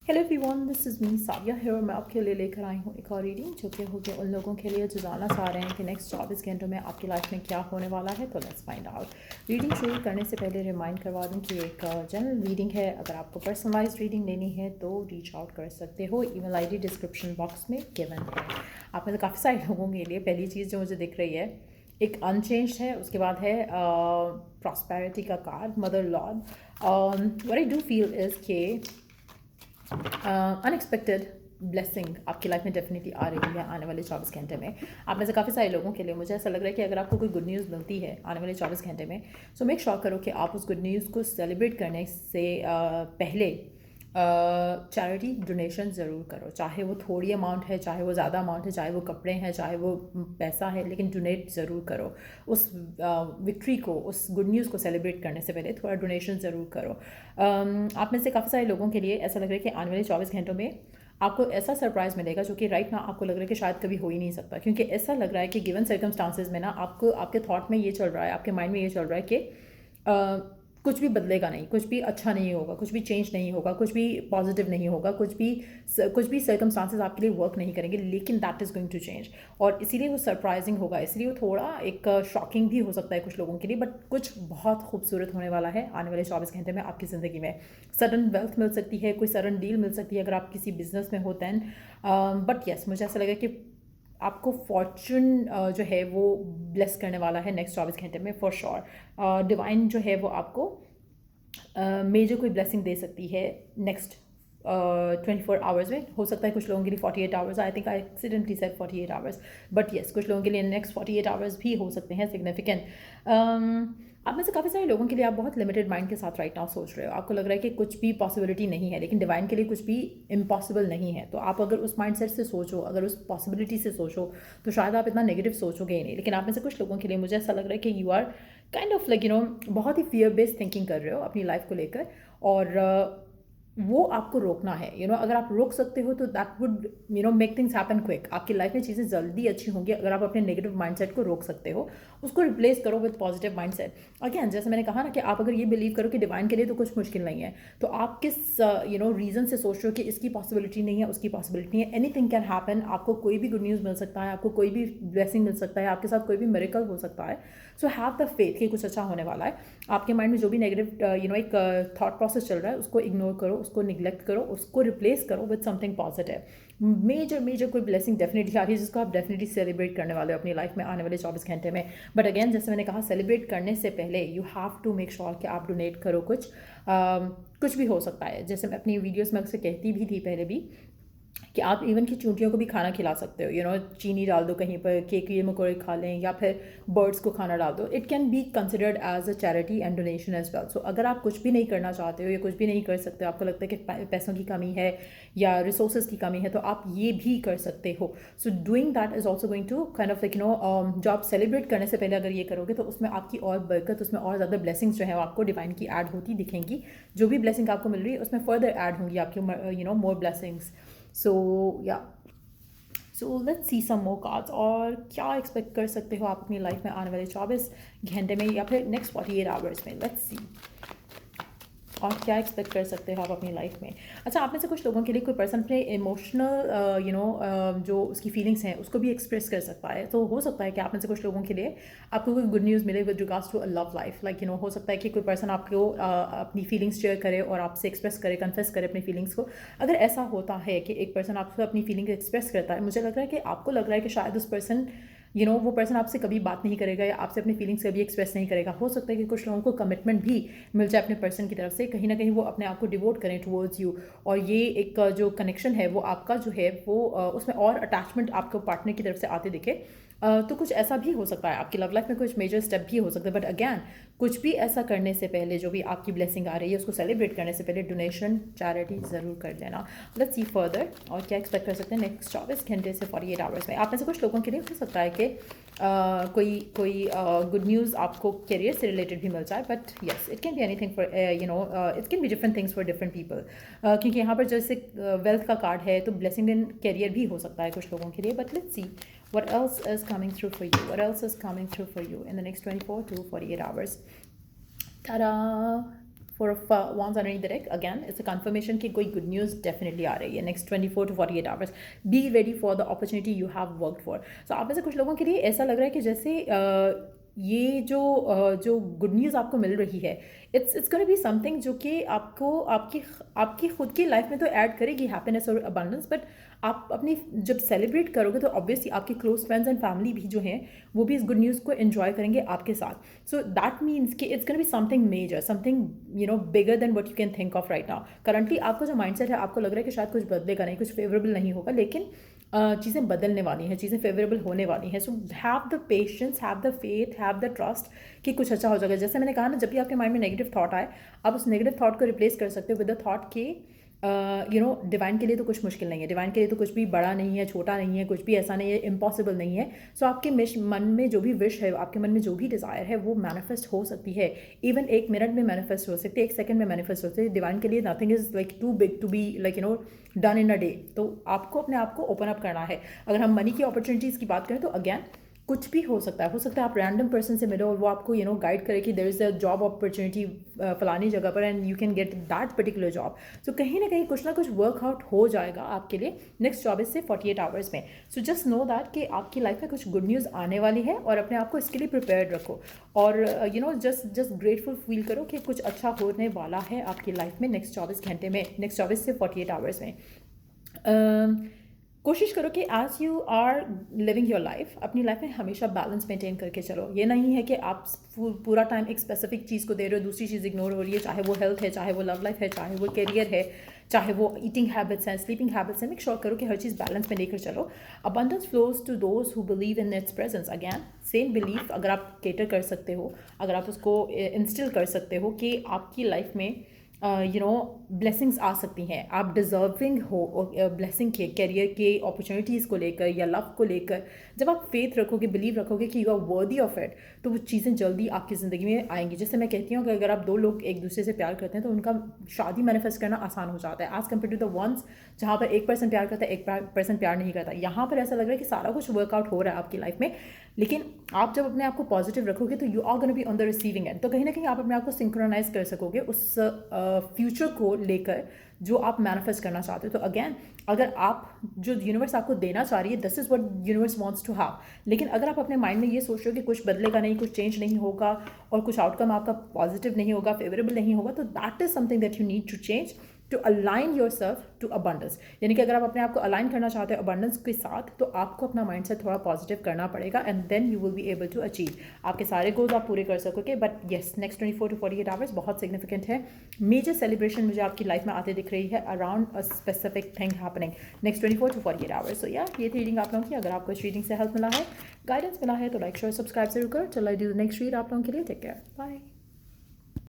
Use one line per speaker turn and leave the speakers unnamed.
Hello everyone, this is me Saviya है और मैं आपके लिए लेकर आई हूँ एक और रीडिंग जो कि होगी उन लोगों के लिए जो जानना चाह रहे हैं कि नेक्स्ट 24 घंटों में आपकी लाइफ में क्या होने वाला है। तो लेट्स फाइंड आउट। रीडिंग शुरू करने से पहले रिमाइंड करवा दूँ कि एक जनरल रीडिंग है। अगर आपको पर्सनलाइज रीडिंग लेनी है तो रीच आउट कर सकते हो। ईमेल आईडी डिस्क्रिप्शन बॉक्स में गिवन है। आप में से काफ़ी सारे लोगों के लिए पहली चीज़ जो मुझे दिख रही है एक अनचेंज है, उसके बाद है प्रॉस्पेरिटी का card, mother Lord. What I do feel is के अनएक्सपेक्टेड ब्लेसिंग आपकी लाइफ में डेफिनेटली आ रही है आने वाले 24 घंटे में। आप में से काफ़ी सारे लोगों के लिए मुझे ऐसा लग रहा है कि अगर आपको कोई गुड न्यूज़ मिलती है आने वाले 24 घंटे में, सो मेक श्योर करो कि आप उस गुड न्यूज़ को सेलिब्रेट करने से पहले चैरिटी डोनेशन ज़रूर करो। चाहे वो थोड़ी अमाउंट है, चाहे वो ज़्यादा अमाउंट है, चाहे वो कपड़े हैं, चाहे वो पैसा है, लेकिन डोनेट ज़रूर करो। उस विक्ट्री को, उस गुड न्यूज़ को सेलिब्रेट करने से पहले थोड़ा डोनेशन ज़रूर करो। आप में से काफ़ी सारे लोगों के लिए ऐसा लग रहा है कि आने वाले 24 घंटों में आपको ऐसा सरप्राइज़ मिलेगा जो कि राइट ना आपको लग रहा है कि शायद कभी हो ही नहीं सकता, क्योंकि ऐसा लग रहा है कि गिवन सर्कमस्टांसेस में ना आपको आपके थॉट में ये चल रहा है, आपके माइंड में ये चल रहा है कि कुछ भी बदलेगा नहीं, कुछ भी अच्छा नहीं होगा, कुछ भी चेंज नहीं होगा, कुछ भी पॉजिटिव नहीं होगा, कुछ भी सर्कमस्टांसेस आपके लिए वर्क नहीं करेंगे, लेकिन that is going to change. और इसीलिए वो सरप्राइजिंग होगा, इसलिए वो थोड़ा एक शॉकिंग भी हो सकता है कुछ लोगों के लिए, बट कुछ बहुत खूबसूरत होने वाला है आने वाले 24 घंटे में आपकी ज़िंदगी में। सडन वेल्थ मिल सकती है, कोई सडन डील मिल सकती है अगर आप किसी बिजनेस में हो दैन। बट येस, मुझे ऐसा लगा कि आपको फॉर्चून जो है वो ब्लेस करने वाला है नेक्स्ट 24 घंटे में फॉर श्योर। डिवाइन जो है वो आपको मेजर कोई ब्लेसिंग दे सकती है नेक्स्ट 24 आवर्स में। हो सकता है कुछ लोगों के लिए 48 hours, I think I accidentally said 48 hours, but yes कुछ लोगों के लिए नेक्स्ट 48 आवर्स भी हो सकते हैं सिग्निफिकेंट। आप में से काफ़ी सारे लोगों के लिए आप बहुत लिमिटेड माइंड के साथ राइट नाउ सोच रहे हो। आपको लग रहा है कि कुछ भी पॉसिबिलिटी नहीं है, लेकिन डिवाइन के लिए कुछ भी इम्पॉसिबल नहीं है। तो आप अगर उस माइंडसेट से सोचो, अगर उस पॉसिबिलिटी से सोचो, तो शायद आप इतना नेगेटिव सोचोगे ही नहीं। लेकिन आप में से कुछ लोगों के लिए मुझे ऐसा लग रहा है कि you are kind of like बहुत ही फियर बेस्ड थिंकिंग कर रहे हो अपनी लाइफ को लेकर, और वो आपको रोकना है। अगर आप रोक सकते हो तो that would make things happen quick. आपकी लाइफ में चीज़ें जल्दी अच्छी होंगी अगर आप अपने नेगेटिव माइंडसेट को रोक सकते हो, उसको रिप्लेस करो विद पॉजिटिव माइंडसेट। अगेन जैसे मैंने कहा ना कि आप अगर ये बिलीव करो कि डिवाइन के लिए तो कुछ मुश्किल नहीं है, तो आप किस रीज़न से सोच रहे हो कि इसकी पॉसिबिलिटी नहीं है, उसकी पॉसिबिलिटी नहीं है। Anything can happen. आपको कोई भी गुड न्यूज़ मिल सकता है, आपको कोई भी ब्लेसिंग मिल सकता है, आपके साथ कोई भी मिरेकल हो सकता है। सो हैव द फेथ कि कुछ अच्छा होने वाला है। आपके माइंड में जो भी नेगेटिव एक थॉट प्रोसेस चल रहा है उसको इग्नोर करो, उसको निग्लेक्ट करो, उसको रिप्लेस करो विद समथिंग पॉजिटिव। मेजर कोई ब्लेसिंग डेफिनेटली आ रही है जिसको आप डेफिनेटली सेलिब्रेट करने वाले हो अपनी लाइफ में आने वाले 24 घंटे में। बट अगेन जैसे मैंने कहा, सेलिब्रेट करने से पहले you have to make sure कि आप डोनेट करो कुछ भी हो सकता है। जैसे मैं अपनी वीडियोस में अक्सर कहती भी थी पहले भी कि आप इवन की चूंटियों को भी खाना खिला सकते हो। चीनी डाल दो कहीं पर, केक ये मकोड़े खा लें, या फिर बर्ड्स को खाना डाल दो। It can be considered as a charity and donation as well. So अगर आप कुछ भी नहीं करना चाहते हो या कुछ भी नहीं कर सकते हो, आपको लगता है कि पैसों की कमी है या रिसोर्सेज की कमी है, तो आप ये भी कर सकते हो। So doing that is also going to kind of जो आप सेलिब्रेट करने से पहले अगर ये करोगे तो उसमें आपकी और बरकत, उसमें और ज़्यादा ब्लेसिंग्स जो है वो आपको डिवाइन की ऐड होती दिखेंगी। जो भी ब्लेसिंग आपको मिल रही है उसमें फर्दर ऐड होंगी आपकी मोर blessings. So yeah, so let's see some more cards। और क्या एक्सपेक्ट कर सकते हो आप अपनी लाइफ में आने वाले 24 घंटे में या फिर नेक्स्ट 48 आवर्स में। लेट्स सी और क्या एक्सपेक्ट कर सकते हो आप अपनी लाइफ में। अच्छा, आप में से कुछ लोगों के लिए कोई पर्सन अपने इमोशनल जो उसकी फीलिंग्स हैं उसको भी एक्सप्रेस कर सकता है। तो हो सकता है कि आप में से कुछ लोगों के लिए आपको कोई गुड न्यूज़ मिले with regards to a love life. Like हो सकता है कि कोई पर्सन आपको अपनी फीलिंग्स शेयर करे और आपसे एक्सप्रेस करे, कन्फेस करे अपनी फीलिंग्स को। अगर ऐसा होता है कि एक पर्सन आपसे अपनी फीलिंग एक्सप्रेस करता है, मुझे लग रहा है कि आपको लग रहा है कि शायद उस पर्सन वो पर्सन आपसे कभी बात नहीं करेगा या आपसे अपनी फीलिंग्स कभी एक्सप्रेस नहीं करेगा। हो सकता है कि कुछ लोगों को कमिटमेंट भी मिल जाए अपने पर्सन की तरफ से, कहीं ना कहीं वो अपने आप को डिवोट करें टुवर्ड्स यू, और ये एक जो कनेक्शन है वो आपका जो है वो उसमें और अटैचमेंट आपको पार्टनर की तरफ से आते दिखे। तो कुछ ऐसा भी हो सकता है, आपकी लव लाइफ में कुछ मेजर स्टेप भी हो सकता है। बट अगैन कुछ भी ऐसा करने से पहले, जो भी आपकी ब्लेसिंग आ रही है उसको सेलिब्रेट करने से पहले डोनेशन, चैरिटी ज़रूर कर लेना। लेट्स सी फर्दर और क्या एक्सपेक्ट कर सकते हैं नेक्स्ट 24 घंटे से 48 आवर्स में। आप में से कुछ लोगों के लिए हो सकता है कि कोई गुड न्यूज़ आपको करियर से रिलेटेड भी मिल जाए। But yes, it can be anything for it can be different things for different people. क्योंकि यहाँ पर जैसे वेल्थ का कार्ड है तो ब्लेसिंग इन करियर भी हो सकता है कुछ लोगों के लिए। But let's see what else is coming through for you, what else is coming through for you in the next 24 to 48 hours. Ta-da! for once underneath the deck. Again, it's a confirmation कि कोई good news definitely आ रही है next 24 to 48 hours. Be ready for the opportunity you have worked for. So आप में से कुछ लोगों के लिए ऐसा लग रहा है कि जैसे ये जो गुड न्यूज़ आपको मिल रही है, इट्स गोना बी समथिंग जो कि आपको आपकी खुद की लाइफ में तो ऐड करेगी हैप्पीनेस और अबंडेंस, बट आप अपनी जब सेलिब्रेट करोगे तो ऑब्वियसली आपके क्लोज फ्रेंड्स एंड फैमिली भी जो हैं वो भी इस गुड न्यूज़ को एंजॉय करेंगे आपके साथ. सो दैट मीन्स कि it's gonna be something major, something bigger than what you can think of right now. Currently आपका जो माइंडसेट है, आपको लग रहा है कि शायद कुछ बदलेगा नहीं, कुछ फेवरेबल नहीं होगा, लेकिन चीज़ें बदलने वाली हैं, चीज़ें फेवरेबल होने वाली हैं. So have the patience, have the faith, have the trust कि कुछ अच्छा हो जाएगा. जैसे मैंने कहा ना, जब भी आपके माइंड में नेगेटिव थॉट आए, आप उस नेगेटिव थॉट को रिप्लेस कर सकते हो विद द थॉट कि डिवाइन के लिए तो कुछ मुश्किल नहीं है, डिवाइन के लिए तो कुछ भी बड़ा नहीं है, छोटा नहीं है, कुछ भी ऐसा नहीं है, इम्पॉसिबल नहीं है. सो आपके मन में जो भी विश है, आपके मन में जो भी डिज़ायर है, वो मैनिफेस्ट हो सकती है. इवन 1 मिनट में मैनिफेस्ट हो सकती है, 1 सेकंड में मैनिफेस्ट हो सकती है. डिवाइन के लिए nothing is like too big to be done in a day. तो आपको अपने आप को ओपन अप करना है. अगर हम मनी की अपॉर्चुनिटीज़ की बात करें तो अगेन कुछ भी हो सकता है आप रैंडम पर्सन से मिलो और वो आपको गाइड करे कि there is a job opportunity फलानी जगह पर and you can get that particular job. So कहीं ना कहीं कुछ ना कुछ वर्कआउट हो जाएगा आपके लिए नेक्स्ट 24 से 48 आवर्स में. सो जस्ट नो दैट कि आपकी लाइफ में कुछ गुड न्यूज़ आने वाली है और अपने आप को इसके लिए प्रिपेयर्ड रखो और जस्ट ग्रेटफुल फील करो कि कुछ अच्छा होने वाला है आपकी लाइफ में नेक्स्ट 24 घंटे में, नेक्स्ट 24 से 48 आवर्स में. कोशिश करो कि as you are living your life, अपनी लाइफ में हमेशा बैलेंस मेंटेन करके चलो. ये नहीं है कि आप पूरा टाइम एक स्पेसिफिक चीज़ को दे रहे हो, दूसरी चीज़ इग्नोर हो रही है, चाहे वो हेल्थ है, चाहे वो लव लाइफ है, चाहे वो करियर है, चाहे वो ईटिंग हैबिट्स हैं, स्लीपिंग हैबिट्स हैं. मेक श्योर करो कि हर चीज़ बैलेंस में लेकर चलो. Abundance flows to those who believe in its presence. Again same belief अगर आप केटर कर सकते हो, अगर आप उसको इंस्टिल कर सकते हो कि आपकी लाइफ में ब्लेसिंग्स आ सकती हैं, आप डिज़र्विंग हो ब्लेसिंग के, करियर के अपॉर्चुनिटीज़ को लेकर या लव को लेकर. जब आप फेथ रखोगे, बिलीव रखोगे कि you are worthy of it, तो वो चीज़ें जल्दी आपकी ज़िंदगी में आएंगी. जैसे मैं कहती हूँ कि अगर आप 2 लोग एक दूसरे से प्यार करते हैं तो उनका शादी मैनिफेस्ट करना आसान हो जाता है, as compare to the ones जहाँ पर एक पर्सन प्यार करता है, एक पर्सन प्यार नहीं करता. यहाँ पर ऐसा लग रहा है कि सारा कुछ वर्कआउट हो रहा है आपकी लाइफ में, लेकिन आप जब अपने आप को पॉजिटिव रखोगे तो you are gonna be on the receiving end. तो कहीं ना कहीं आप अपने आप को सिंक्रोनाइज कर सकोगे उस फ्यूचर को लेकर जो आप मैनिफेस्ट करना चाहते हो. तो अगेन अगर आप जो यूनिवर्स आपको देना चाह रही है, this is what universe wants to have. लेकिन अगर आप अपने माइंड में ये सोच रहे हो कि कुछ बदलेगा नहीं, कुछ चेंज नहीं होगा और कुछ आउटकम आपका पॉजिटिव नहीं होगा, फेवरेबल नहीं होगा, तो that is something that you need to change to align yourself to abundance. यानी कि अगर आप अपने आप को अलाइन करना चाहते हो अबंडेंस के साथ, तो आपको अपना माइंडसेट थोड़ा पॉजिटिव करना पड़ेगा and then you will be able to achieve. आपके सारे गोल्स आप पूरे कर सकोगे. But yes, next 24 to 48 hours बहुत सिग्निफिकेंट है. मेजर सेलिब्रेशन मुझे आपकी लाइफ में आते दिख रही है around a specific thing happening next 24 to 48 hours. So या ये थी रीडिंग आप लोगों की. अगर आपको इस रीडिंग से हेल्प मिला है, गाइडेंस मिला है, तो लाइक शेयर सब्सक्राइब जरूर करो. चलो आई डू नेक्स्ट रीड आप लोगों के लिए. Take care, bye.